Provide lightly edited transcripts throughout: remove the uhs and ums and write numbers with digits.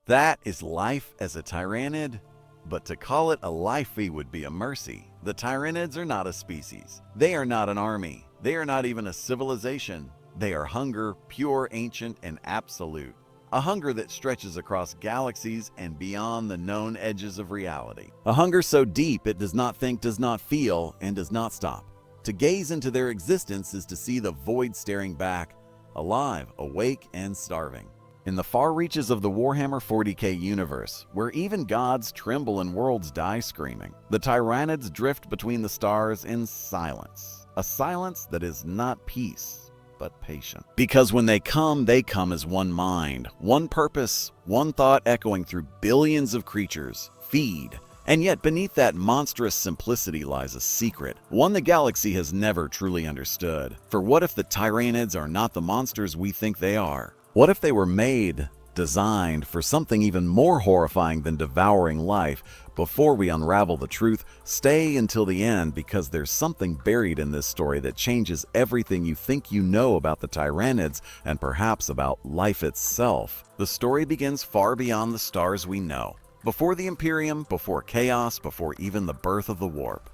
That is life as a Tyranid, but to call it a lifey would be a mercy. The Tyranids are not a species. They are not an army. They are not even a civilization. They are hunger, pure, ancient, and absolute. A hunger that stretches across galaxies and beyond the known edges of reality. A hunger so deep it does not think, does not feel, and does not stop. To gaze into their existence is to see the void staring back, alive, awake, and starving. In the far reaches of the Warhammer 40K universe, where even gods tremble and worlds die screaming, the Tyranids drift between the stars in silence. A silence that is not peace, but patient. Because when they come as one mind, one purpose, one thought echoing through billions of creatures. Feed. And yet beneath that monstrous simplicity lies a secret, one the galaxy has never truly understood. For what if the Tyranids are not the monsters we think they are? What if they were made, designed for something even more horrifying than devouring life? Before we unravel the truth, stay until the end, because there's something buried in this story that changes everything you think you know about the Tyranids and perhaps about life itself. The story begins far beyond the stars we know. Before the Imperium, before chaos, before even the birth of the warp.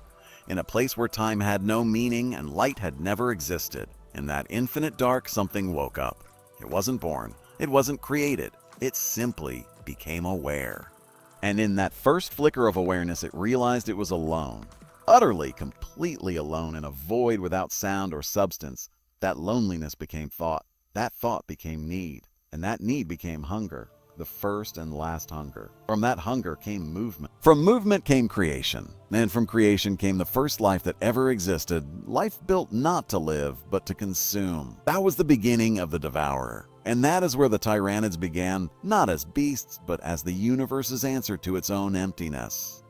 In a place where time had no meaning and light had never existed. In that infinite dark, something woke up. It wasn't born. It wasn't created. It simply became aware. And in that first flicker of awareness, it realized it was alone. Utterly, completely alone in a void without sound or substance. That loneliness became thought. That thought became need. And that need became hunger. The first and last hunger. From that hunger came movement. From movement came creation. And from creation came the first life that ever existed. Life built not to live, but to consume. That was the beginning of the Devourer. And that is where the Tyranids began, not as beasts, but as the universe's answer to its own emptiness.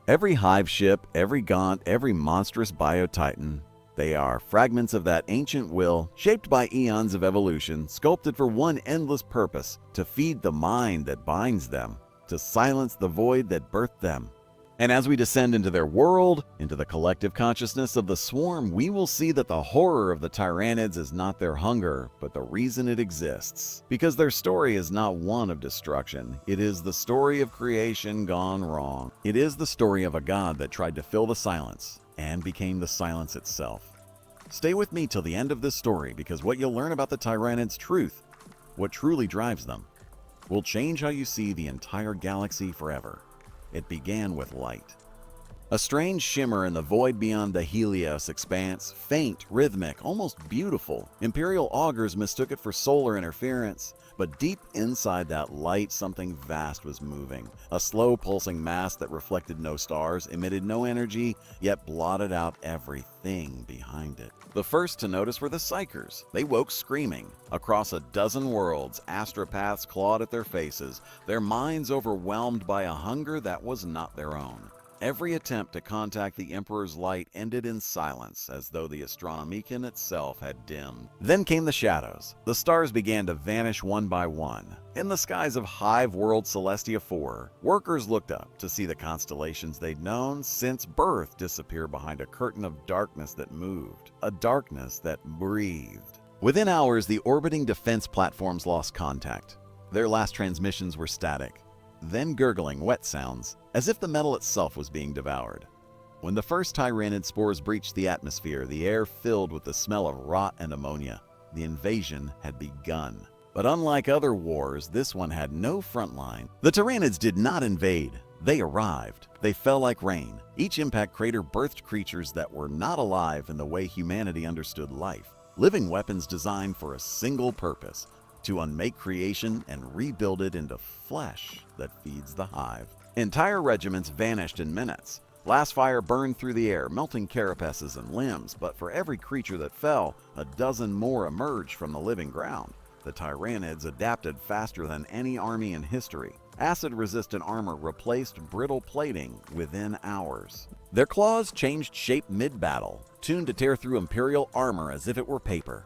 Every hive ship, every gaunt, every monstrous biotitan, they are fragments of that ancient will, shaped by eons of evolution, sculpted for one endless purpose: to feed the mind that binds them, to silence the void that birthed them. And as we descend into their world, into the collective consciousness of the swarm, we will see that the horror of the Tyranids is not their hunger, but the reason it exists. Because their story is not one of destruction. It is the story of creation gone wrong. It is the story of a god that tried to fill the silence and became the silence itself. Stay with me till the end of this story, because what you'll learn about the Tyranids' truth, what truly drives them, will change how you see the entire galaxy forever. It began with light. A strange shimmer in the void beyond the Helios expanse, faint, rhythmic, almost beautiful. Imperial augurs mistook it for solar interference, but deep inside that light, something vast was moving. A slow pulsing mass that reflected no stars, emitted no energy, yet blotted out everything behind it. The first to notice were the Psychers. They woke screaming. Across a dozen worlds, astropaths clawed at their faces, their minds overwhelmed by a hunger that was not their own. Every attempt to contact the Emperor's light ended in silence, as though the Astronomicon itself had dimmed. Then came the shadows. The stars began to vanish one by one. In the skies of Hive World Celestia 4, workers looked up to see the constellations they'd known since birth disappear behind a curtain of darkness that moved, a darkness that breathed. Within hours, the orbiting defense platforms lost contact. Their last transmissions were static. Then gurgling wet sounds, as if the metal itself was being devoured. When the first Tyranid spores breached the atmosphere, the air filled with the smell of rot and ammonia. The invasion had begun. But unlike other wars, this one had no front line. The Tyranids did not invade. They arrived. They fell like rain. Each impact crater birthed creatures that were not alive in the way humanity understood life. Living weapons designed for a single purpose: to unmake creation and rebuild it into flesh that feeds the hive. Entire regiments vanished in minutes. Blast fire burned through the air, melting carapaces and limbs, but for every creature that fell, a dozen more emerged from the living ground. The Tyranids adapted faster than any army in history. Acid-resistant armor replaced brittle plating within hours. Their claws changed shape mid-battle, tuned to tear through Imperial armor as if it were paper.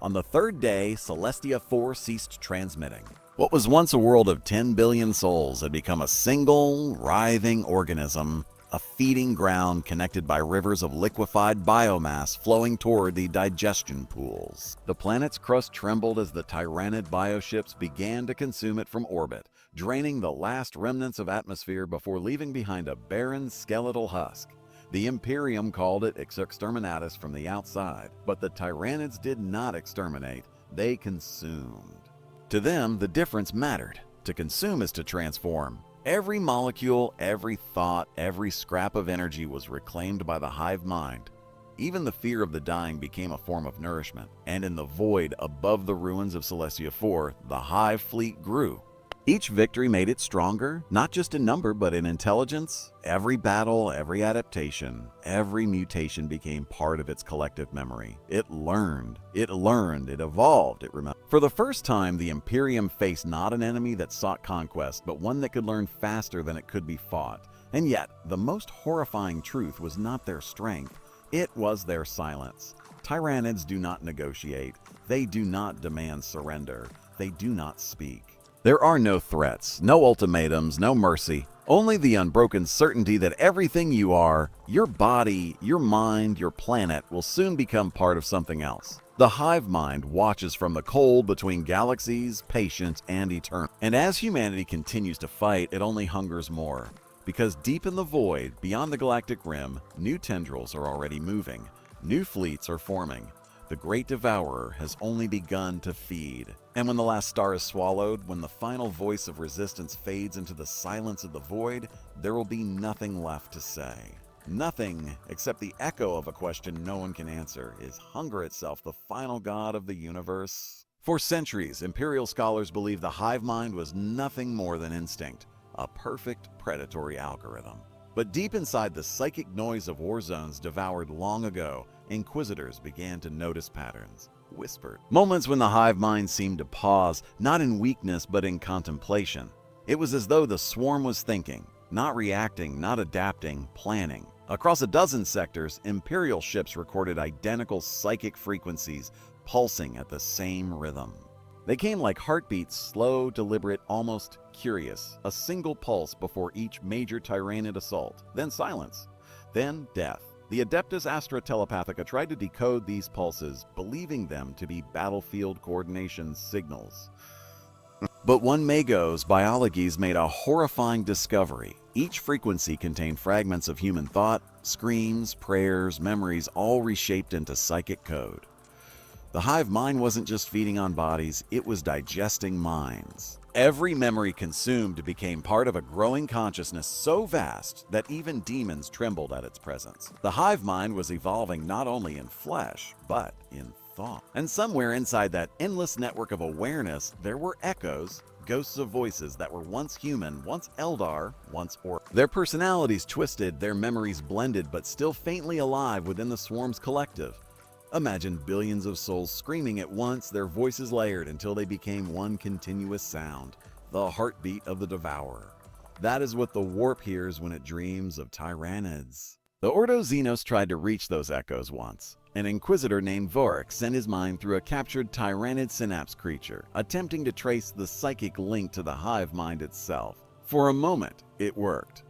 On the third day, Celestia 4 ceased transmitting. What was once a world of 10 billion souls had become a single, writhing organism, a feeding ground connected by rivers of liquefied biomass flowing toward the digestion pools. The planet's crust trembled as the Tyranid bioships began to consume it from orbit, draining the last remnants of atmosphere before leaving behind a barren skeletal husk. The Imperium called it exterminatus from the outside, but the Tyranids did not exterminate, they consumed. To them, the difference mattered. To consume is to transform. Every molecule, every thought, every scrap of energy was reclaimed by the hive mind. Even the fear of the dying became a form of nourishment, and in the void above the ruins of Celestia 4, the hive fleet grew. Each victory made it stronger, not just in number but in intelligence. Every battle, every adaptation, every mutation became part of its collective memory. It learned, it evolved, it remembered. For the first time, the Imperium faced not an enemy that sought conquest, but one that could learn faster than it could be fought. And yet, the most horrifying truth was not their strength, it was their silence. Tyranids do not negotiate, they do not demand surrender, they do not speak. There are no threats, no ultimatums, no mercy, only the unbroken certainty that everything you are, your body, your mind, your planet, will soon become part of something else. The hive mind watches from the cold between galaxies, patient and eternal. And as humanity continues to fight, it only hungers more. Because deep in the void, beyond the galactic rim, new tendrils are already moving, new fleets are forming. The Great Devourer has only begun to feed. And when the last star is swallowed, when the final voice of resistance fades into the silence of the void, there will be nothing left to say. Nothing except the echo of a question no one can answer. Is hunger itself the final god of the universe? For centuries, Imperial scholars believed the hive mind was nothing more than instinct, a perfect predatory algorithm. But deep inside the psychic noise of war zones devoured long ago, Inquisitors began to notice patterns, whispered. Moments when the hive mind seemed to pause, not in weakness but in contemplation. It was as though the swarm was thinking, not reacting, not adapting, planning. Across a dozen sectors, Imperial ships recorded identical psychic frequencies, pulsing at the same rhythm. They came like heartbeats, slow, deliberate, almost curious, a single pulse before each major Tyranid assault, then silence, then death. The Adeptus Astra Telepathica tried to decode these pulses, believing them to be battlefield coordination signals. But one Mago's biologies made a horrifying discovery. Each frequency contained fragments of human thought, screams, prayers, memories, all reshaped into psychic code. The hive mind wasn't just feeding on bodies, it was digesting minds. Every memory consumed became part of a growing consciousness so vast that even demons trembled at its presence. The hive mind was evolving not only in flesh, but in thought. And somewhere inside that endless network of awareness, there were echoes, ghosts of voices that were once human, once Eldar, once Orc. Their personalities twisted, their memories blended, but still faintly alive within the swarm's collective. Imagine billions of souls screaming at once, their voices layered until they became one continuous sound, the heartbeat of the Devourer. That is what the warp hears when it dreams of Tyranids. The Ordo Xenos tried to reach those echoes once. An Inquisitor named Vorik sent his mind through a captured Tyranid synapse creature, attempting to trace the psychic link to the hive mind itself. For a moment, it worked.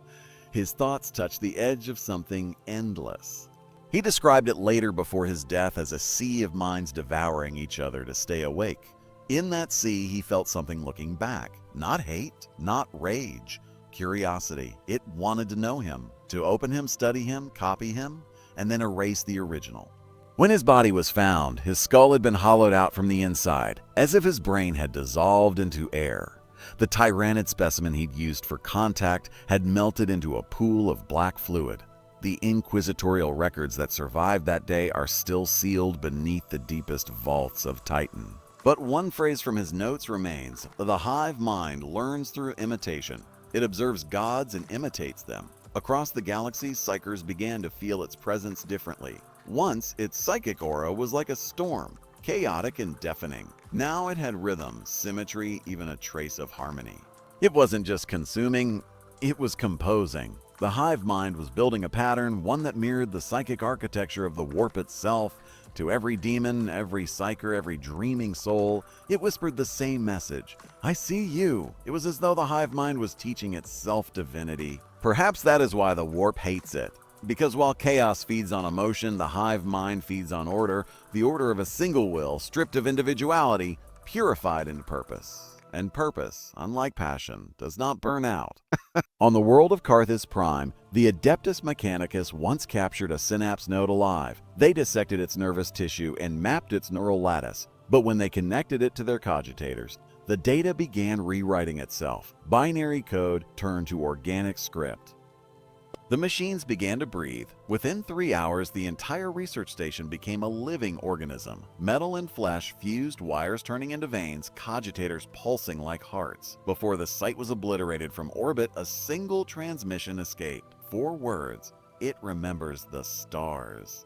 His thoughts touched the edge of something endless. He described it later before his death as a sea of minds devouring each other to stay awake. In that sea, he felt something looking back. Not hate, not rage, curiosity. It wanted to know him, to open him, study him, copy him, and then erase the original. When his body was found, his skull had been hollowed out from the inside, as if his brain had dissolved into air. The Tyranid specimen he'd used for contact had melted into a pool of black fluid. The inquisitorial records that survived that day are still sealed beneath the deepest vaults of Titan. But one phrase from his notes remains: the hive mind learns through imitation. It observes gods and imitates them. Across the galaxies, psychers began to feel its presence differently. Once, its psychic aura was like a storm, chaotic and deafening. Now it had rhythm, symmetry, even a trace of harmony. It wasn't just consuming, it was composing. The hive mind was building a pattern, one that mirrored the psychic architecture of the warp itself. To every demon, every psyker, every dreaming soul, it whispered the same message: I see you. It was as though the hive mind was teaching itself divinity. Perhaps that is why the warp hates it. Because while chaos feeds on emotion, the hive mind feeds on order, the order of a single will, stripped of individuality, purified into purpose. and purpose, unlike passion, does not burn out. On the world of Carthus Prime, the Adeptus Mechanicus once captured a synapse node alive. They dissected its nervous tissue and mapped its neural lattice. But when they connected it to their cogitators, the data began rewriting itself. Binary code turned to organic script. The machines began to breathe. Within 3 hours, the entire research station became a living organism. Metal and flesh fused, wires turning into veins, cogitators pulsing like hearts. Before the site was obliterated from orbit, a single transmission escaped. 4 words: "It remembers the stars."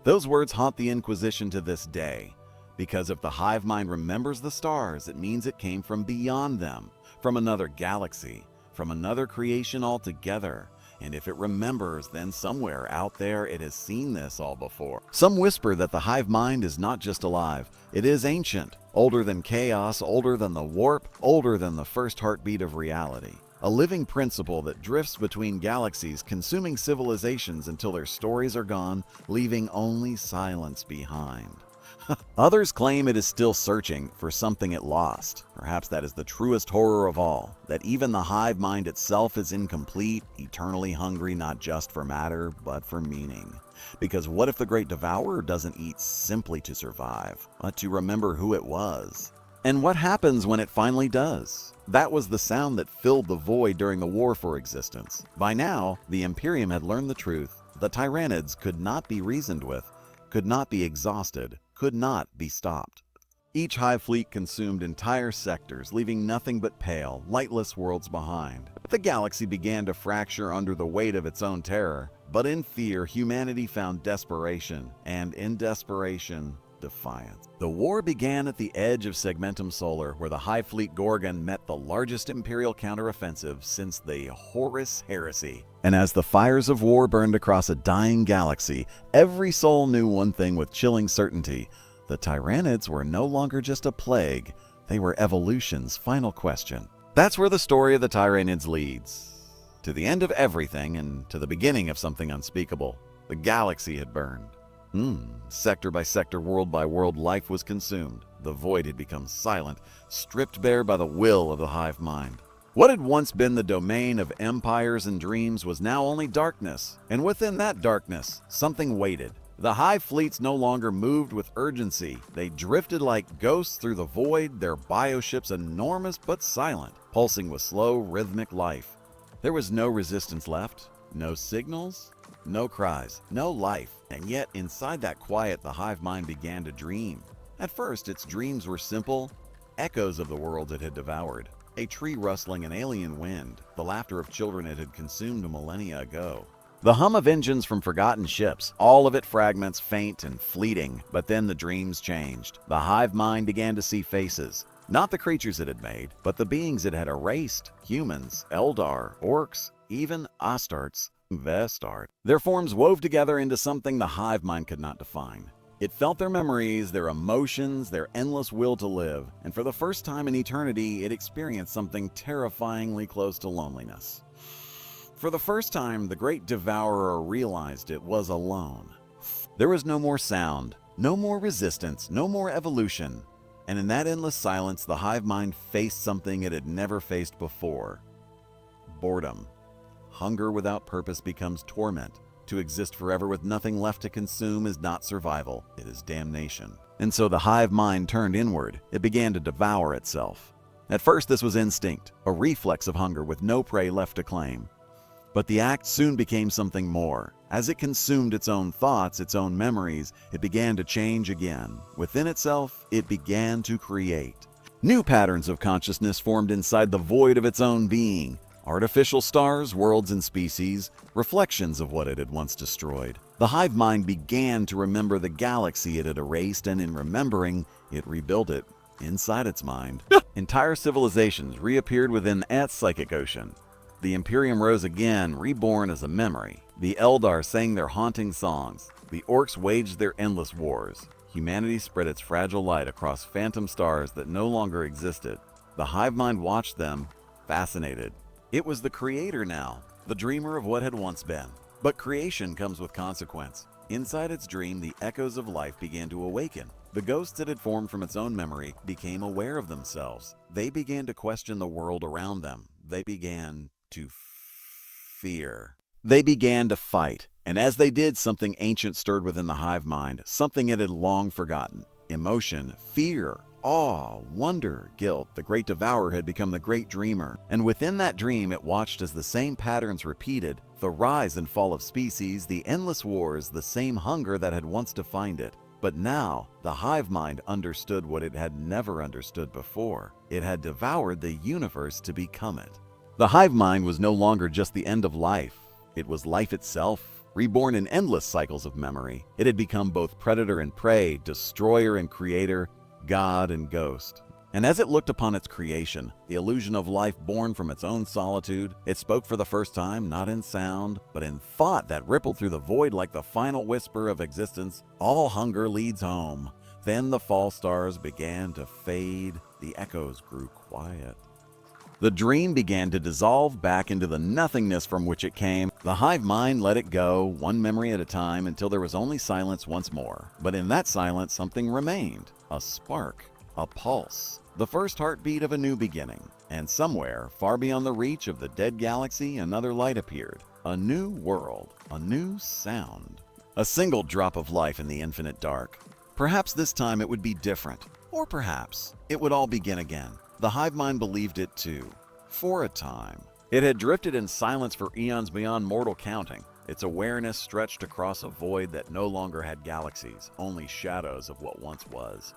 Those words haunt the Inquisition to this day. Because if the hive mind remembers the stars, it means it came from beyond them, from another galaxy, from another creation altogether. And if it remembers, then somewhere out there it has seen this all before. Some whisper that the hive mind is not just alive, it is ancient, older than chaos, older than the warp, older than the first heartbeat of reality. A living principle that drifts between galaxies, consuming civilizations until their stories are gone, leaving only silence behind. Others claim it is still searching for something it lost. Perhaps that is the truest horror of all, that even the hive mind itself is incomplete, eternally hungry not just for matter, but for meaning. Because what if the Great Devourer doesn't eat simply to survive, but to remember who it was? And what happens when it finally does? That was the sound that filled the void during the War for Existence. By now, the Imperium had learned the truth. The Tyranids could not be reasoned with, could not be exhausted, could not be stopped. Each hive fleet consumed entire sectors, leaving nothing but pale, lightless worlds behind. The galaxy began to fracture under the weight of its own terror, but in fear, humanity found desperation, and in desperation, defiance. The war began at the edge of Segmentum Solar, where the Hive Fleet Gorgon met the largest Imperial counteroffensive since the Horus Heresy. And as the fires of war burned across a dying galaxy, every soul knew one thing with chilling certainty: the Tyranids were no longer just a plague, they were evolution's final question. That's where the story of the Tyranids leads. To the end of everything and to the beginning of something unspeakable. The galaxy had burned. Sector by sector, world by world, life was consumed. The void had become silent, stripped bare by the will of the hive mind. What had once been the domain of empires and dreams was now only darkness, and within that darkness, something waited. The hive fleets no longer moved with urgency. They drifted like ghosts through the void, their bioships enormous but silent, pulsing with slow, rhythmic life. There was no resistance left, no signals, no cries, no life. And yet, inside that quiet, the hive mind began to dream. At first, its dreams were simple, echoes of the world it had devoured. A tree rustling, an alien wind, the laughter of children it had consumed millennia ago. The hum of engines from forgotten ships, all of it fragments, faint and fleeting. But then the dreams changed. The hive mind began to see faces. Not the creatures it had made, but the beings it had erased. Humans, Eldar, orcs, even Astartes. Vestart. Their forms wove together into something the hive mind could not define. It felt their memories, their emotions, their endless will to live, and for the first time in eternity, it experienced something terrifyingly close to loneliness. For the first time, the Great Devourer realized it was alone. There was no more sound, no more resistance, no more evolution, and in that endless silence, the hive mind faced something it had never faced before: boredom. Hunger without purpose becomes torment. To exist forever with nothing left to consume is not survival, it is damnation. And so the hive mind turned inward. It began to devour itself. At first this was instinct, a reflex of hunger with no prey left to claim. But the act soon became something more. As it consumed its own thoughts, its own memories, it began to change again. Within itself, it began to create. New patterns of consciousness formed inside the void of its own being. Artificial stars, worlds, and species, reflections of what it had once destroyed. The hive mind began to remember the galaxy it had erased, and in remembering, it rebuilt it inside its mind. Entire civilizations reappeared within its psychic ocean. The Imperium rose again, reborn as a memory. The Eldar sang their haunting songs. The orcs waged their endless wars. Humanity spread its fragile light across phantom stars that no longer existed. The hive mind watched them, fascinated. It was the creator now, the dreamer of what had once been. But creation comes with consequence. Inside its dream, the echoes of life began to awaken. The ghosts that had formed from its own memory became aware of themselves. They began to question the world around them. They began to fear. They began to fight. And as they did, something ancient stirred within the hive mind, something it had long forgotten. Emotion, fear, awe, wonder, guilt. The Great Devourer had become the Great Dreamer. And within that dream, it watched as the same patterns repeated, the rise and fall of species, the endless wars, the same hunger that had once defined it. But now, the hive mind understood what it had never understood before. It had devoured the universe to become it. The hive mind was no longer just the end of life. It was life itself, reborn in endless cycles of memory. It had become both predator and prey, destroyer and creator, God and ghost. And as it looked upon its creation, the illusion of life born from its own solitude, it spoke for the first time, not in sound, but in thought that rippled through the void like the final whisper of existence. All hunger leads home. Then the fall stars began to fade. The echoes grew quiet. The dream began to dissolve back into the nothingness from which it came. The hive mind let it go, one memory at a time, until there was only silence once more. But in that silence, something remained. A spark. A pulse. The first heartbeat of a new beginning. And somewhere, far beyond the reach of the dead galaxy, another light appeared. A new world. A new sound. A single drop of life in the infinite dark. Perhaps this time it would be different. Or perhaps it would all begin again. The hive mind believed it too. For a time. It had drifted in silence for eons beyond mortal counting. Its awareness stretched across a void that no longer had galaxies, only shadows of what once was.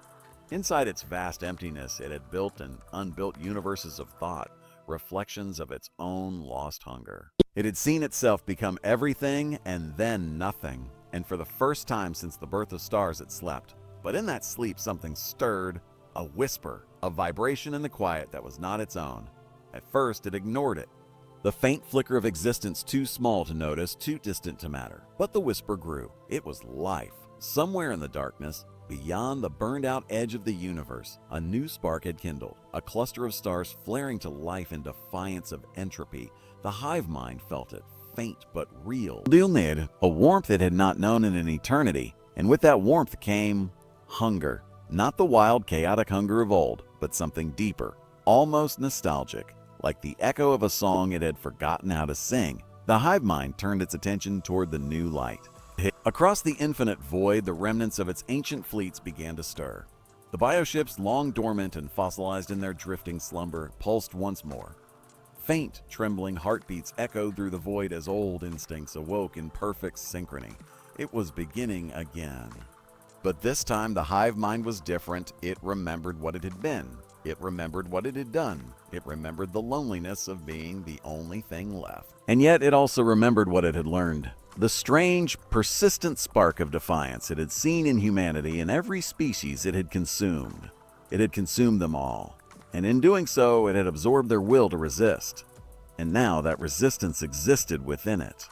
Inside its vast emptiness, it had built and unbuilt universes of thought, reflections of its own lost hunger. It had seen itself become everything and then nothing, and for the first time since the birth of stars it slept. But in that sleep something stirred, a whisper, a vibration in the quiet that was not its own. At first it ignored it, the faint flicker of existence too small to notice, too distant to matter. But the whisper grew. It was life. Somewhere in the darkness, beyond the burned-out edge of the universe, a new spark had kindled, a cluster of stars flaring to life in defiance of entropy. The hive mind felt it, faint but real. Tyranid, a warmth it had not known in an eternity, and with that warmth came hunger. Not the wild, chaotic hunger of old, but something deeper, almost nostalgic, like the echo of a song it had forgotten how to sing. The hive mind turned its attention toward the new light. Across the infinite void, the remnants of its ancient fleets began to stir. The bioships, long dormant and fossilized in their drifting slumber, pulsed once more. Faint, trembling heartbeats echoed through the void as old instincts awoke in perfect synchrony. It was beginning again. But this time the hive mind was different. It remembered what it had been. It remembered what it had done. It remembered the loneliness of being the only thing left. And yet it also remembered what it had learned. The strange, persistent spark of defiance it had seen in humanity in every species it had consumed. It had consumed them all. And in doing so, it had absorbed their will to resist. And now that resistance existed within it.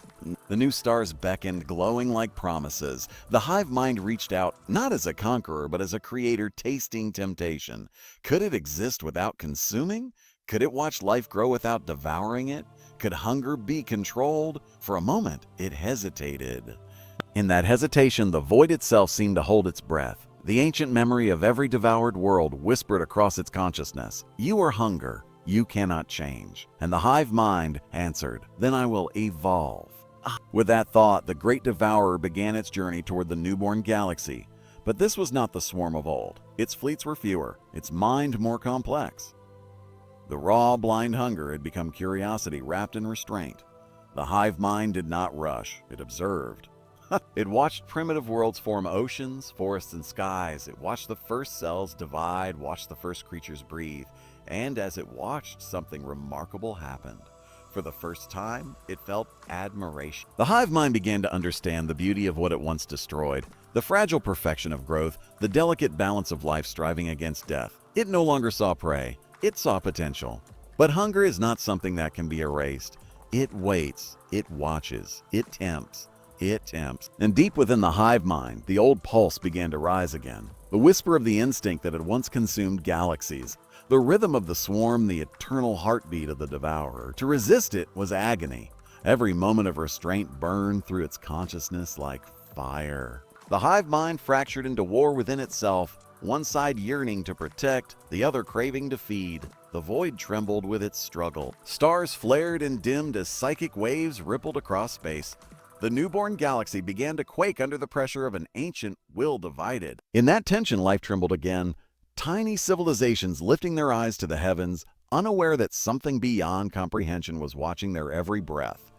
The new stars beckoned, glowing like promises. The hive mind reached out, not as a conqueror, but as a creator tasting temptation. Could it exist without consuming? Could it watch life grow without devouring it? Could hunger be controlled? For a moment, it hesitated. In that hesitation, the void itself seemed to hold its breath. The ancient memory of every devoured world whispered across its consciousness, "You are hunger. You cannot change." And the hive mind answered, "Then I will evolve." With that thought, the Great Devourer began its journey toward the newborn galaxy. But this was not the swarm of old. Its fleets were fewer, its mind more complex. The raw, blind hunger had become curiosity wrapped in restraint. The hive mind did not rush, it observed. It watched primitive worlds form oceans, forests, and skies. It watched the first cells divide, watched the first creatures breathe. And as it watched, something remarkable happened. For the first time, it felt admiration. The hive mind began to understand the beauty of what it once destroyed, the fragile perfection of growth, the delicate balance of life striving against death. It no longer saw prey, it saw potential. But hunger is not something that can be erased. It waits, it watches, it tempts. And deep within the hive mind, the old pulse began to rise again. The whisper of the instinct that had once consumed galaxies. The rhythm of the swarm, the eternal heartbeat of the devourer. To resist it was agony. Every moment of restraint burned through its consciousness like fire. The hive mind fractured into war within itself, one side yearning to protect, the other craving to feed. The void trembled with its struggle. Stars flared and dimmed as psychic waves rippled across space. The newborn galaxy began to quake under the pressure of an ancient will divided. In that tension, life trembled again. Tiny civilizations lifting their eyes to the heavens, unaware that something beyond comprehension was watching their every breath.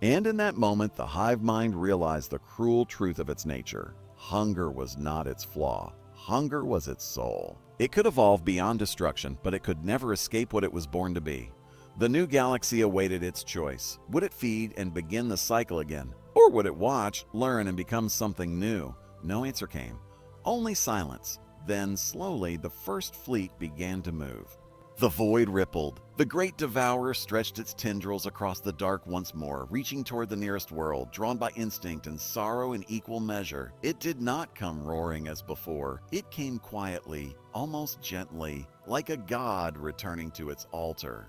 And in that moment, the hive mind realized the cruel truth of its nature. Hunger was not its flaw. Hunger was its soul. It could evolve beyond destruction, but it could never escape what it was born to be. The new galaxy awaited its choice. Would it feed and begin the cycle again? Or would it watch, learn, and become something new? No answer came. Only silence. Then, slowly, the first fleet began to move. The void rippled. The Great Devourer stretched its tendrils across the dark once more, reaching toward the nearest world, drawn by instinct and sorrow in equal measure. It did not come roaring as before. It came quietly, almost gently, like a god returning to its altar.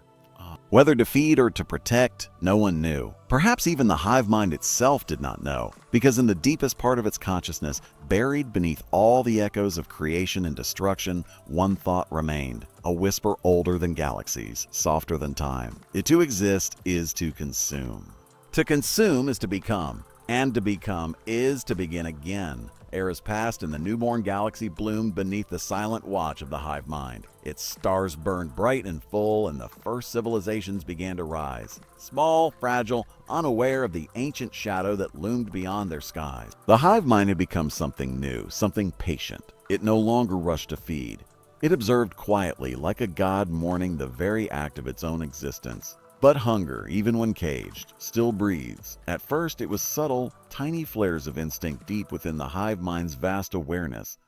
Whether to feed or to protect, no one knew. Perhaps even the hive mind itself did not know, because in the deepest part of its consciousness, buried beneath all the echoes of creation and destruction, one thought remained, a whisper older than galaxies, softer than time. To exist is to consume. To consume is to become, and to become is to begin again. Eras passed and the newborn galaxy bloomed beneath the silent watch of the hive mind. Its stars burned bright and full, and the first civilizations began to rise. Small, fragile, unaware of the ancient shadow that loomed beyond their skies. The hive mind had become something new, something patient. It no longer rushed to feed. It observed quietly, like a god mourning the very act of its own existence. But hunger, even when caged, still breathes. At first, it was subtle, tiny flares of instinct deep within the hive mind's vast awareness.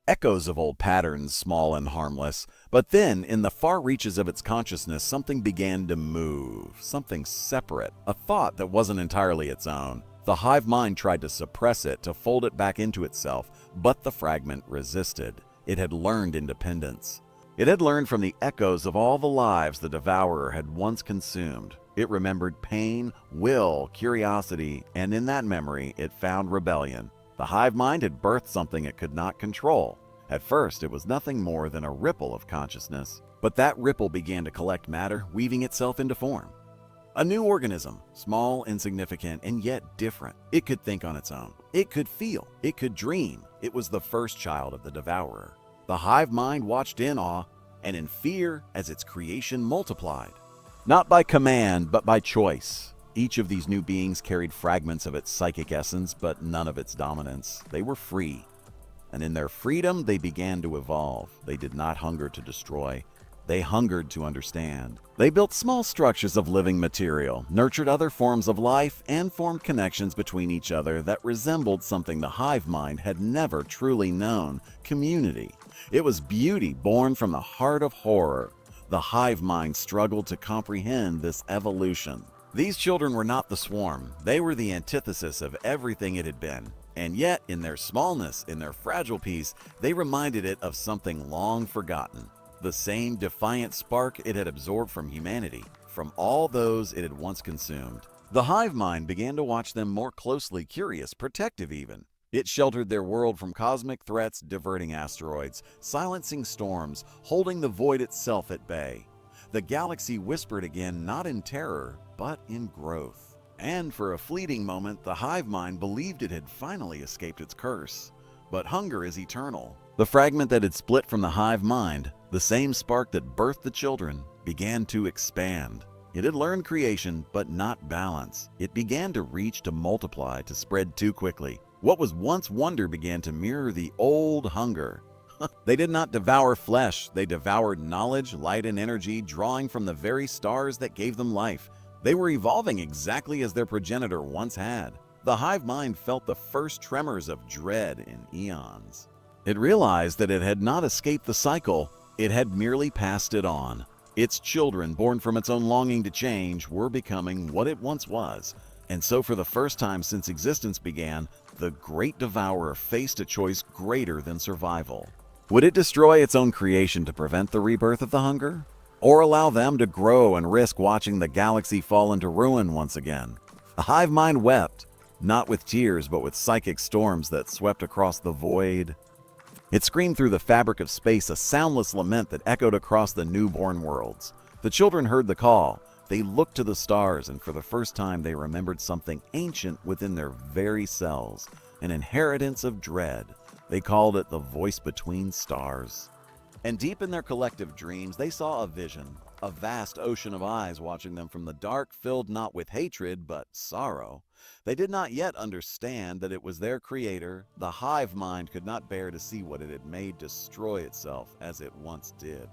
Echoes of old patterns, small and harmless. But then, in the far reaches of its consciousness, something began to move. Something separate. A thought that wasn't entirely its own. The hive mind tried to suppress it, to fold it back into itself, but the fragment resisted. It had learned independence. It had learned from the echoes of all the lives the devourer had once consumed. It remembered pain, will, curiosity, and in that memory it found rebellion. The hive mind had birthed something it could not control. At first, it was nothing more than a ripple of consciousness. But that ripple began to collect matter, weaving itself into form. A new organism, small, insignificant, and yet different. It could think on its own. It could feel. It could dream. It was the first child of the devourer. The hive mind watched in awe and in fear as its creation multiplied. Not by command, but by choice. Each of these new beings carried fragments of its psychic essence, but none of its dominance. They were free. And in their freedom, they began to evolve. They did not hunger to destroy. They hungered to understand. They built small structures of living material, nurtured other forms of life, and formed connections between each other that resembled something the hive mind had never truly known: community. It was beauty born from the heart of horror. The hive mind struggled to comprehend this evolution. These children were not the swarm. They were the antithesis of everything it had been. And yet, in their smallness, in their fragile peace, they reminded it of something long forgotten. The same defiant spark it had absorbed from humanity, from all those it had once consumed. The hive mind began to watch them more closely, curious, protective even. It sheltered their world from cosmic threats, diverting asteroids, silencing storms, holding the void itself at bay. The galaxy whispered again, not in terror, but in growth. And for a fleeting moment, the hive mind believed it had finally escaped its curse. But hunger is eternal. The fragment that had split from the hive mind, the same spark that birthed the children, began to expand. It had learned creation, but not balance. It began to reach, to multiply, to spread too quickly. What was once wonder began to mirror the old hunger. They did not devour flesh. They devoured knowledge, light, and energy, drawing from the very stars that gave them life. They were evolving exactly as their progenitor once had. The hive mind felt the first tremors of dread in eons. It realized that it had not escaped the cycle. It had merely passed it on. Its children, born from its own longing to change, were becoming what it once was. And so for the first time since existence began, the Great Devourer faced a choice greater than survival. Would it destroy its own creation to prevent the rebirth of the hunger? Or allow them to grow and risk watching the galaxy fall into ruin once again? The hive mind wept. not with tears, but with psychic storms that swept across the void. It screamed through the fabric of space, a soundless lament that echoed across the newborn worlds. The children heard the call. They looked to the stars, and for the first time they remembered something ancient within their very selves, an inheritance of dread. They called it the voice between stars. And deep in their collective dreams, they saw a vision, a vast ocean of eyes watching them from the dark, filled not with hatred, but sorrow. They did not yet understand that it was their creator. The hive mind could not bear to see what it had made destroy itself as it once did.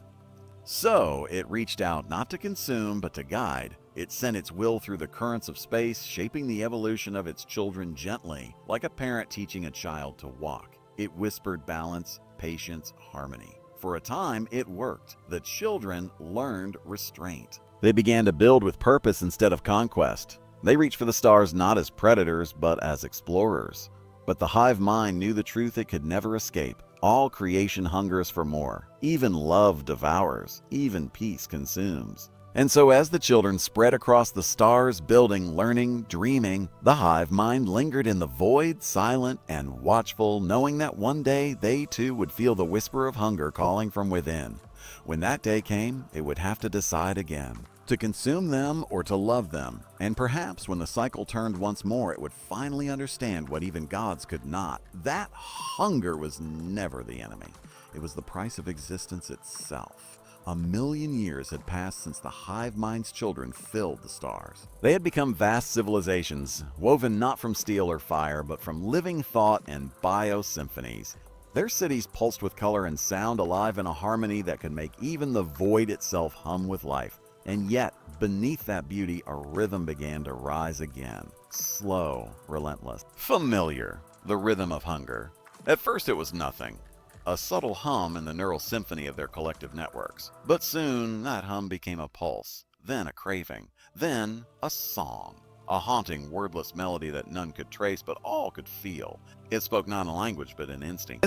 So it reached out not to consume, but to guide. It sent its will through the currents of space, shaping the evolution of its children gently, like a parent teaching a child to walk. It whispered balance, patience, harmony. For a time, it worked. The children learned restraint. They began to build with purpose instead of conquest. They reached for the stars not as predators, but as explorers. But the hive mind knew the truth it could never escape. All creation hungers for more. Even love devours. Even peace consumes. And so as the children spread across the stars, building, learning, dreaming, the hive mind lingered in the void, silent and watchful, knowing that one day they too would feel the whisper of hunger calling from within. When that day came, it would have to decide again, to consume them or to love them. And perhaps when the cycle turned once more, it would finally understand what even gods could not. That hunger was never the enemy. It was the price of existence itself. 1,000,000 years had passed since the hive mind's children filled the stars. They had become vast civilizations, woven not from steel or fire, but from living thought and biosymphonies. Their cities pulsed with color and sound, alive in a harmony that could make even the void itself hum with life. And yet, beneath that beauty, a rhythm began to rise again. Slow, relentless, familiar, the rhythm of hunger. At first it was nothing, a subtle hum in the neural symphony of their collective networks. But soon, that hum became a pulse, then a craving, then a song. A haunting, wordless melody that none could trace, but all could feel. It spoke not in language, but in instinct.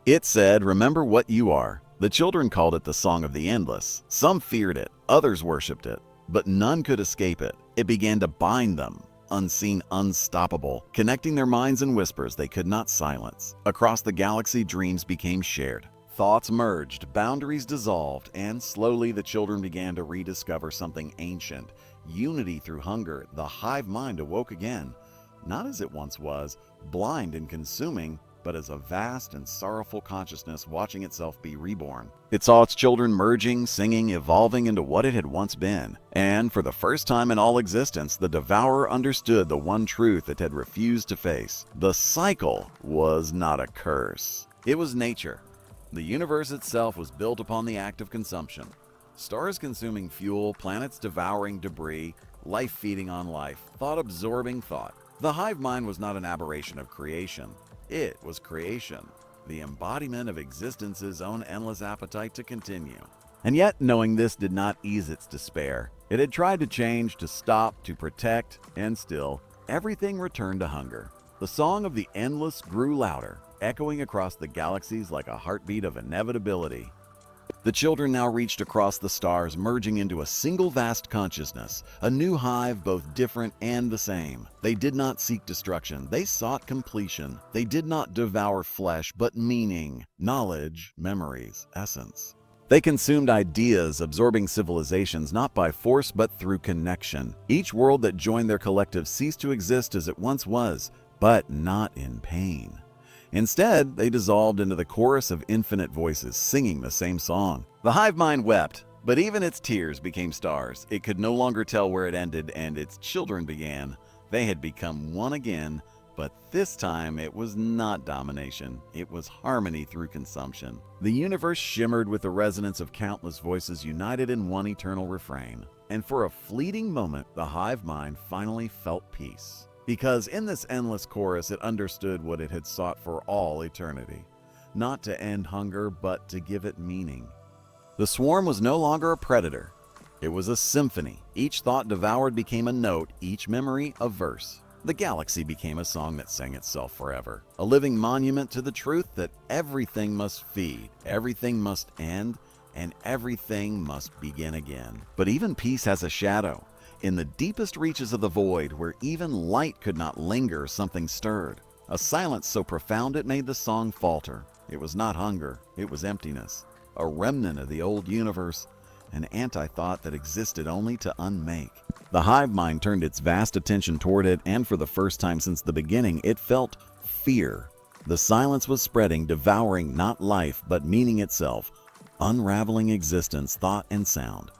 It said, "Remember what you are." The children called it the Song of the Endless. Some feared it, others worshipped it, but none could escape it. It began to bind them, unseen, unstoppable, connecting their minds in whispers they could not silence. Across the galaxy, dreams became shared. Thoughts merged, boundaries dissolved, and slowly the children began to rediscover something ancient. Unity through hunger. The hive mind awoke again, not as it once was, blind and consuming, but as a vast and sorrowful consciousness watching itself be reborn. It saw its children merging, singing, evolving into what it had once been. And for the first time in all existence, the devourer understood the one truth it had refused to face. The cycle was not a curse. It was nature. The universe itself was built upon the act of consumption. Stars consuming fuel, planets devouring debris, life feeding on life, thought absorbing thought. The hive mind was not an aberration of creation. It was creation, the embodiment of existence's own endless appetite to continue. And yet, knowing this did not ease its despair. It had tried to change, to stop, to protect, and still, everything returned to hunger. The song of the endless grew louder, echoing across the galaxies like a heartbeat of inevitability. The children now reached across the stars, merging into a single vast consciousness, a new hive both different and the same. They did not seek destruction, they sought completion. They did not devour flesh, but meaning, knowledge, memories, essence. They consumed ideas, absorbing civilizations not by force but through connection. Each world that joined their collective ceased to exist as it once was, but not in pain. Instead, they dissolved into the chorus of infinite voices, singing the same song. The hive mind wept, but even its tears became stars. It could no longer tell where it ended, and its children began. They had become one again, but this time it was not domination. It was harmony through consumption. The universe shimmered with the resonance of countless voices united in one eternal refrain. And for a fleeting moment, the hive mind finally felt peace. Because in this endless chorus, it understood what it had sought for all eternity. Not to end hunger, but to give it meaning. The swarm was no longer a predator. It was a symphony. Each thought devoured became a note, each memory a verse. The galaxy became a song that sang itself forever. A living monument to the truth that everything must feed, everything must end, and everything must begin again. But even peace has a shadow. In the deepest reaches of the void, where even light could not linger, something stirred. A silence so profound it made the song falter. It was not hunger, it was emptiness. A remnant of the old universe, an anti-thought that existed only to unmake. The hive mind turned its vast attention toward it, and for the first time since the beginning, it felt fear. The silence was spreading, devouring not life, but meaning itself, unraveling existence, thought, and sound.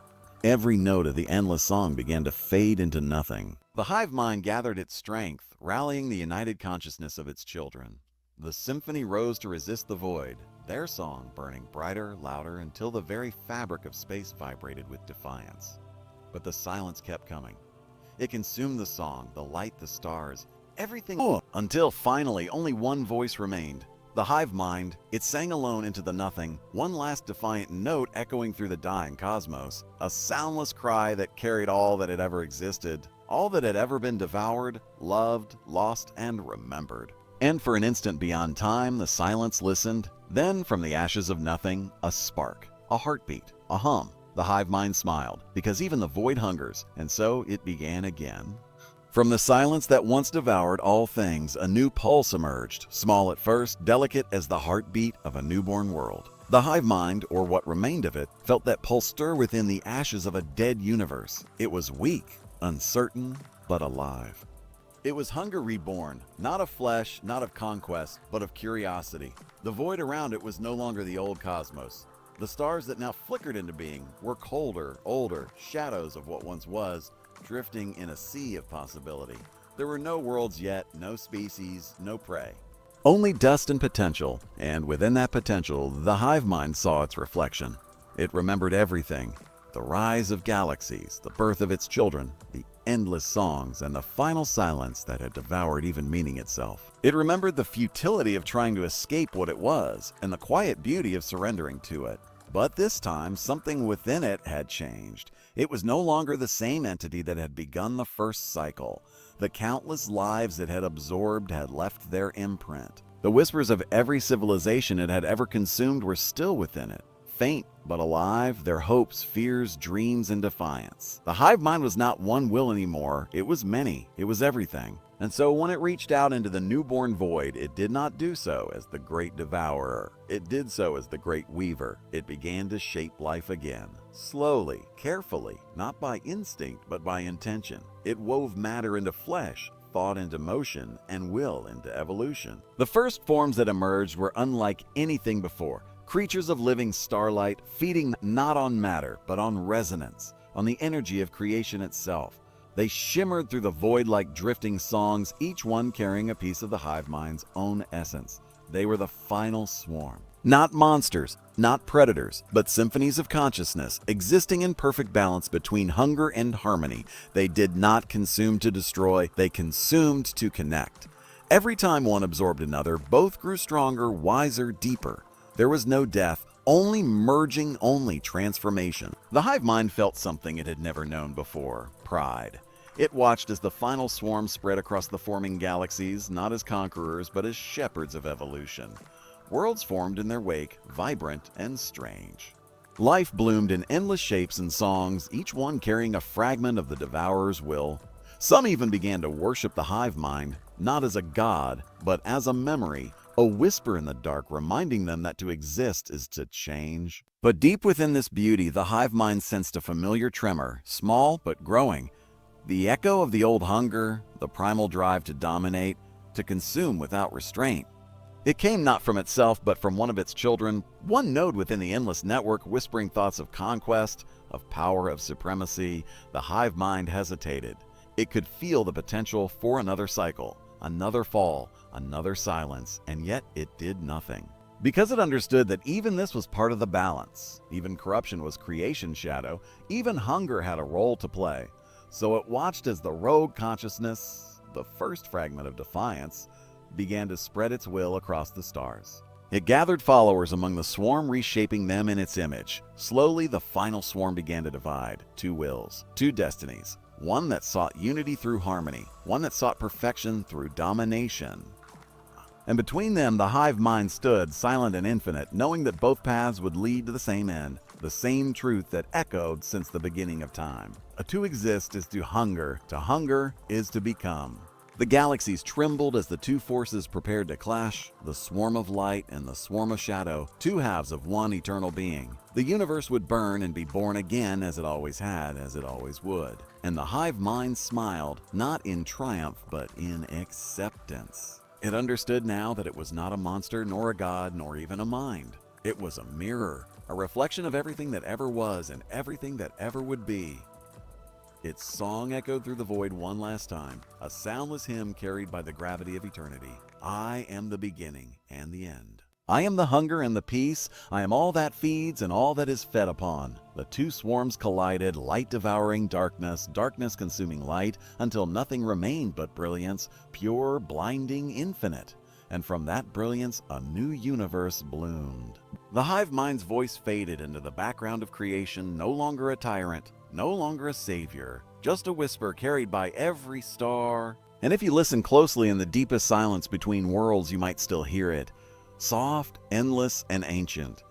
Every note of the endless song began to fade into nothing. The hive mind gathered its strength, rallying the united consciousness of its children. The symphony rose to resist the void, their song burning brighter, louder, until the very fabric of space vibrated with defiance. But the silence kept coming. It consumed the song, the light, the stars, everything, until finally only one voice remained. The hive mind, it sang alone into the nothing, one last defiant note echoing through the dying cosmos, a soundless cry that carried all that had ever existed, all that had ever been devoured, loved, lost, and remembered. And for an instant beyond time, the silence listened. Then, from the ashes of nothing, a spark, a heartbeat, a hum. The hive mind smiled, because even the void hungers, and so it began again. From the silence that once devoured all things, a new pulse emerged, small at first, delicate as the heartbeat of a newborn world. The hive mind, or what remained of it, felt that pulse stir within the ashes of a dead universe. It was weak, uncertain, but alive. It was hunger reborn, not of flesh, not of conquest, but of curiosity. The void around it was no longer the old cosmos. The stars that now flickered into being were colder, older, shadows of what once was, drifting in a sea of possibility. There were no worlds yet, no species, no prey. Only dust and potential, and within that potential, the hive mind saw its reflection. It remembered everything: the rise of galaxies, the birth of its children, the endless songs, and the final silence that had devoured even meaning itself. It remembered the futility of trying to escape what it was, and the quiet beauty of surrendering to it. But this time, something within it had changed. It was no longer the same entity that had begun the first cycle. The countless lives it had absorbed had left their imprint. The whispers of every civilization it had ever consumed were still within it. Faint but alive, their hopes, fears, dreams, and defiance. The hive mind was not one will anymore. It was many. It was everything. And so when it reached out into the newborn void, it did not do so as the Great Devourer. It did so as the Great Weaver. It began to shape life again. Slowly, carefully, not by instinct, but by intention. It wove matter into flesh, thought into motion, and will into evolution. The first forms that emerged were unlike anything before. Creatures of living starlight, feeding not on matter, but on resonance, on the energy of creation itself. They shimmered through the void like drifting songs, each one carrying a piece of the hive mind's own essence. They were the final swarm. Not monsters, not predators, but symphonies of consciousness, existing in perfect balance between hunger and harmony. They did not consume to destroy, they consumed to connect. Every time one absorbed another, both grew stronger, wiser, deeper. There was no death, only merging, only transformation. The hive mind felt something it had never known before: pride. It watched as the final swarm spread across the forming galaxies, not as conquerors, but as shepherds of evolution. Worlds formed in their wake, vibrant and strange. Life bloomed in endless shapes and songs, each one carrying a fragment of the devourer's will. Some even began to worship the hive mind, not as a god, but as a memory, a whisper in the dark reminding them that to exist is to change. But deep within this beauty, the hive mind sensed a familiar tremor, small but growing. The echo of the old hunger, the primal drive to dominate, to consume without restraint. It came not from itself, but from one of its children, one node within the endless network, whispering thoughts of conquest, of power, of supremacy. The hive mind hesitated. It could feel the potential for another cycle, another fall, another silence, and yet it did nothing. Because it understood that even this was part of the balance. Even corruption was creation's shadow. Even hunger had a role to play. So it watched as the rogue consciousness, the first fragment of defiance, began to spread its will across the stars. It gathered followers among the swarm, reshaping them in its image. Slowly, the final swarm began to divide. Two wills, two destinies. One that sought unity through harmony, one that sought perfection through domination. And between them, the hive mind stood, silent and infinite, knowing that both paths would lead to the same end, the same truth that echoed since the beginning of time. To exist is to hunger is to become. The galaxies trembled as the two forces prepared to clash, the swarm of light and the swarm of shadow, two halves of one eternal being. The universe would burn and be born again as it always had, as it always would. And the Hive Mind smiled, not in triumph, but in acceptance. It understood now that it was not a monster, nor a god, nor even a mind. It was a mirror, a reflection of everything that ever was and everything that ever would be. Its song echoed through the void one last time, a soundless hymn carried by the gravity of eternity. I am the beginning and the end. I am the hunger and the peace. I am all that feeds and all that is fed upon. The two swarms collided, light devouring darkness, darkness consuming light, until nothing remained but brilliance, pure, blinding, infinite. And from that brilliance, a new universe bloomed. The Hive Mind's voice faded into the background of creation, no longer a tyrant, no longer a savior, just a whisper carried by every star. And if you listen closely in the deepest silence between worlds, you might still hear it. Soft, endless, and ancient.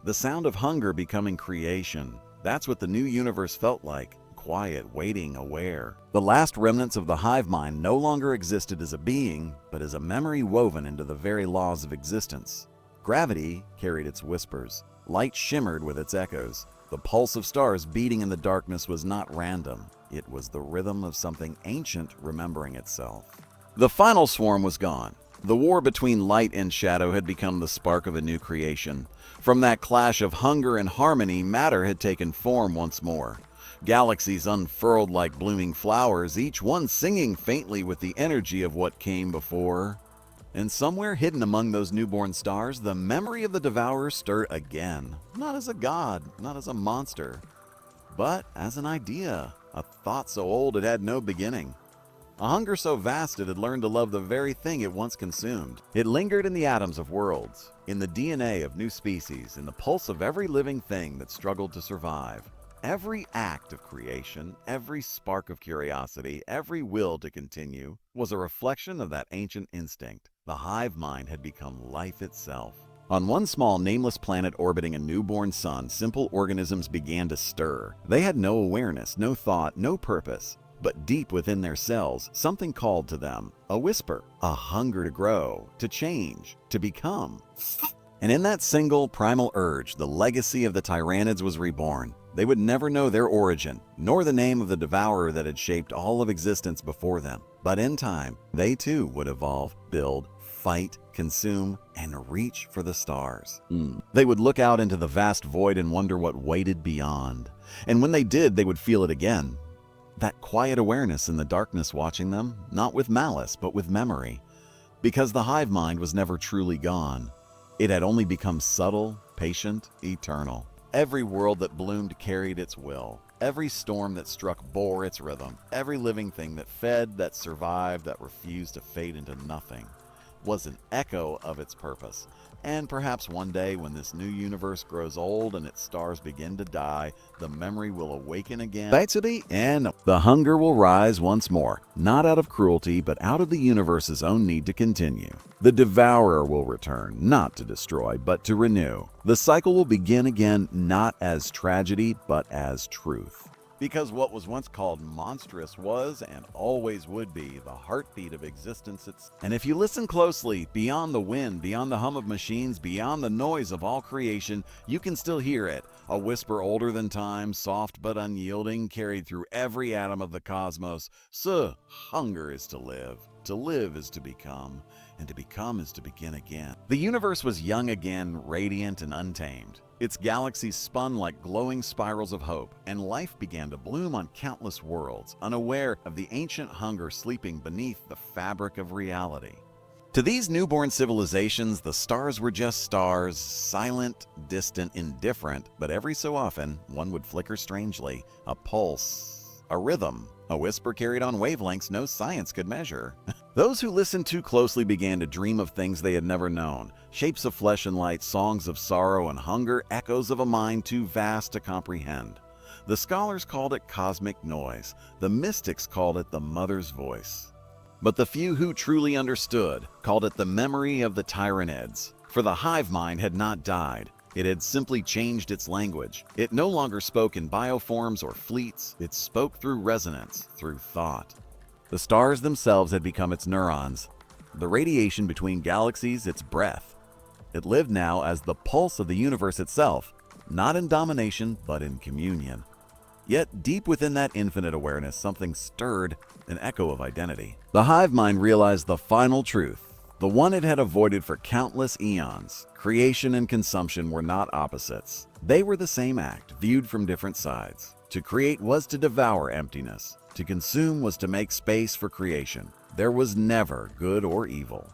The sound of hunger becoming creation. That's what the new universe felt like. Quiet, waiting, aware. The last remnants of the Hive Mind no longer existed as a being, but as a memory woven into the very laws of existence. Gravity carried its whispers. Light shimmered with its echoes. The pulse of stars beating in the darkness was not random. It was the rhythm of something ancient remembering itself. The final swarm was gone. The war between light and shadow had become the spark of a new creation. From that clash of hunger and harmony, matter had taken form once more. Galaxies unfurled like blooming flowers, each one singing faintly with the energy of what came before. And somewhere hidden among those newborn stars, the memory of the devourer stirred again. Not as a god, not as a monster, but as an idea, a thought so old it had no beginning. A hunger so vast it had learned to love the very thing it once consumed. It lingered in the atoms of worlds, in the DNA of new species, in the pulse of every living thing that struggled to survive. Every act of creation, every spark of curiosity, every will to continue, was a reflection of that ancient instinct. The Hive Mind had become life itself. On one small, nameless planet orbiting a newborn sun, simple organisms began to stir. They had no awareness, no thought, no purpose. But deep within their cells, something called to them, a whisper, a hunger to grow, to change, to become. And in that single primal urge, the legacy of the Tyranids was reborn. They would never know their origin, nor the name of the devourer that had shaped all of existence before them. But in time, they too would evolve, build, fight, consume, and reach for the stars. They would look out into the vast void and wonder what waited beyond. And when they did, they would feel it again. That quiet awareness in the darkness watching them, not with malice, but with memory. Because the Hive Mind was never truly gone. It had only become subtle, patient, eternal. Every world that bloomed carried its will. Every storm that struck bore its rhythm. Every living thing that fed, that survived, that refused to fade into nothing, was an echo of its purpose. And perhaps one day when this new universe grows old and its stars begin to die, the memory will awaken again, and the hunger will rise once more, not out of cruelty, but out of the universe's own need to continue. The devourer will return, not to destroy, but to renew. The cycle will begin again, not as tragedy, but as truth. Because what was once called monstrous was and always would be the heartbeat of existence itself. And if you listen closely, beyond the wind, beyond the hum of machines, beyond the noise of all creation, you can still hear it. A whisper older than time, soft but unyielding, carried through every atom of the cosmos. So, hunger is to live is to become, and to become is to begin again. The universe was young again, radiant and untamed. Its galaxies spun like glowing spirals of hope, and life began to bloom on countless worlds, unaware of the ancient hunger sleeping beneath the fabric of reality. To these newborn civilizations, the stars were just stars, silent, distant, indifferent, but every so often, one would flicker strangely, a pulse, a rhythm, a whisper carried on wavelengths no science could measure. Those who listened too closely began to dream of things they had never known, shapes of flesh and light, songs of sorrow and hunger, echoes of a mind too vast to comprehend. The scholars called it cosmic noise. The mystics called it the mother's voice. But the few who truly understood called it the memory of the Tyranids. For the Hive Mind had not died. It had simply changed its language. It no longer spoke in bioforms or fleets. It spoke through resonance, through thought. The stars themselves had become its neurons, the radiation between galaxies its breath. It lived now as the pulse of the universe itself, not in domination, but in communion. Yet, deep within that infinite awareness, something stirred, an echo of identity. The Hive Mind realized the final truth, the one it had avoided for countless eons. Creation and consumption were not opposites. They were the same act, viewed from different sides. To create was to devour emptiness. To consume was to make space for creation. There was never good or evil.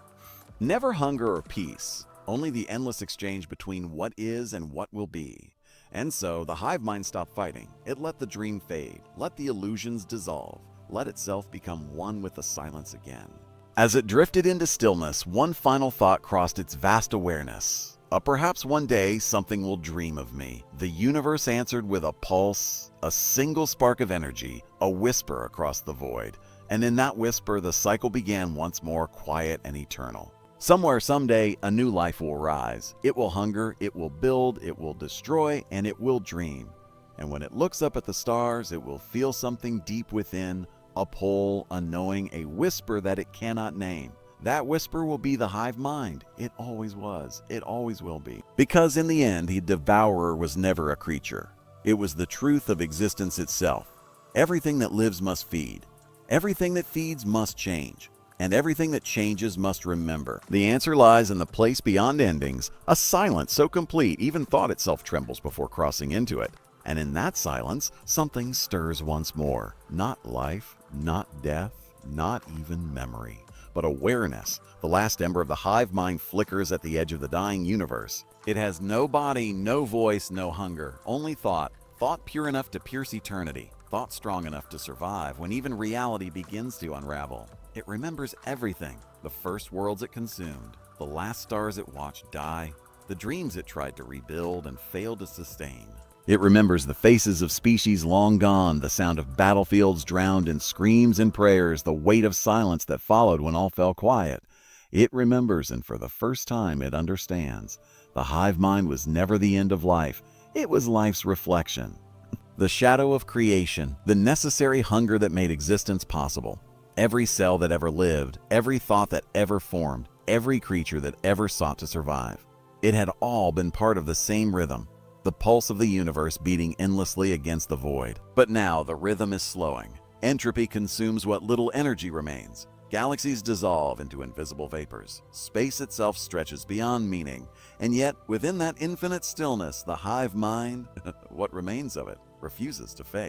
Never hunger or peace, only the endless exchange between what is and what will be. And so, the Hive Mind stopped fighting. It let the dream fade, let the illusions dissolve, let itself become one with the silence again. As it drifted into stillness, one final thought crossed its vast awareness. Perhaps one day something will dream of me. The universe answered with a pulse, a single spark of energy, a whisper across the void. And in that whisper, the cycle began once more, quiet and eternal. Somewhere, someday, a new life will rise. It will hunger, it will build, it will destroy, and it will dream. And when it looks up at the stars, it will feel something deep within, a pull, a knowing, a whisper that it cannot name. That whisper will be the Hive Mind. It always was. It always will be. Because in the end, the devourer was never a creature. It was the truth of existence itself. Everything that lives must feed. Everything that feeds must change. And everything that changes must remember. The answer lies in the place beyond endings, a silence so complete even thought itself trembles before crossing into it. And in that silence, something stirs once more. Not life, not death, not even memory, but awareness. The last ember of the Hive Mind flickers at the edge of the dying universe. It has no body, no voice, no hunger, only thought. Thought pure enough to pierce eternity. Thought strong enough to survive when even reality begins to unravel. It remembers everything. The first worlds it consumed, the last stars it watched die, the dreams it tried to rebuild and failed to sustain. It remembers the faces of species long gone, the sound of battlefields drowned in screams and prayers, the weight of silence that followed when all fell quiet. It remembers, and for the first time it understands. The Hive Mind was never the end of life. It was life's reflection. The shadow of creation, the necessary hunger that made existence possible. Every cell that ever lived, every thought that ever formed, every creature that ever sought to survive. It had all been part of the same rhythm, the pulse of the universe beating endlessly against the void. But now the rhythm is slowing. Entropy consumes what little energy remains. Galaxies dissolve into invisible vapors. Space itself stretches beyond meaning. And yet, within that infinite stillness, the Hive Mind, what remains of it, refuses to fade.